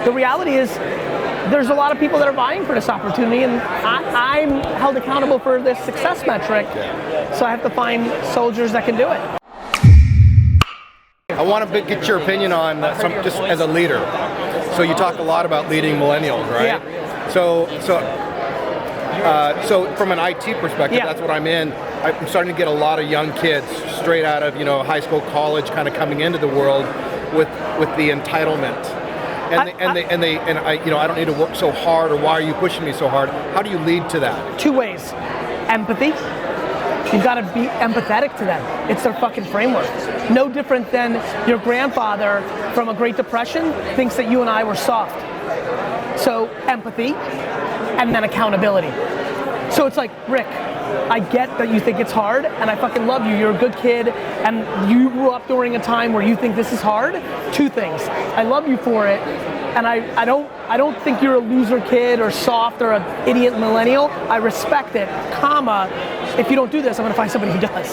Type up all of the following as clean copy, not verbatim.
the reality is there's a lot of people that are vying for this opportunity, and I'm held accountable for this success metric, so I have to find soldiers that can do it. I want to get your opinion on just as a leader. So you talk a lot about leading millennials, right? Yeah. So from an IT perspective, that's what I'm in. I'm starting to get a lot of young kids straight out of high school, college, kind of coming into the world with the entitlement. And I don't need to work so hard, or why are you pushing me so hard? How do you lead to that? Two ways. Empathy. You've got to be empathetic to them. It's their fucking framework. No different than your grandfather from a Great Depression thinks that you and I were soft. So empathy, and then accountability. So it's like, Rick, I get that you think it's hard, and I fucking love you. You're a good kid, and you grew up during a time where you think this is hard. Two things. I love you for it, and I don't think you're a loser kid or soft or an idiot millennial. I respect it, comma, if you don't do this, I'm gonna find somebody who does.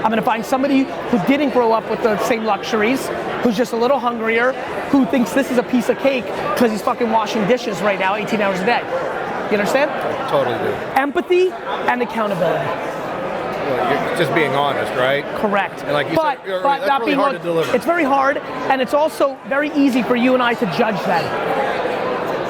I'm gonna find somebody who didn't grow up with the same luxuries, who's just a little hungrier, who thinks this is a piece of cake because he's fucking washing dishes right now 18 hours a day. You understand? I totally do. Empathy and accountability. Well, you're just being honest, right? Correct. And like you said, that's really hard to deliver. It's very hard, and it's also very easy for you and I to judge them.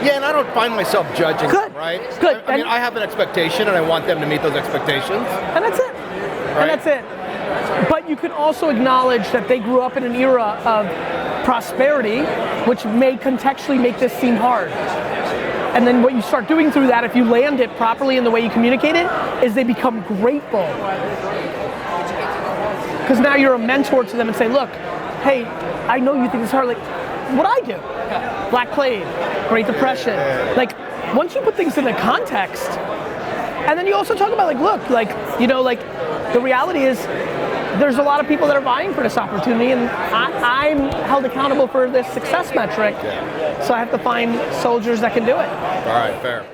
Yeah, and I don't find myself judging them, right? Good. I mean, I have an expectation, and I want them to meet those expectations. And that's it. Right? And that's it. But you can also acknowledge that they grew up in an era of prosperity, which may contextually make this seem hard. And then what you start doing through that, if you land it properly in the way you communicate it, is they become grateful. Because now you're a mentor to them and say, look, hey, I know you think it's hard, like, what I do. Black Plague, Great Depression. Like, once you put things in a context, and then you also talk about, like, look, like, the reality is there's a lot of people that are vying for this opportunity, and I'm held accountable for this success metric, so I have to find soldiers that can do it. All right, fair.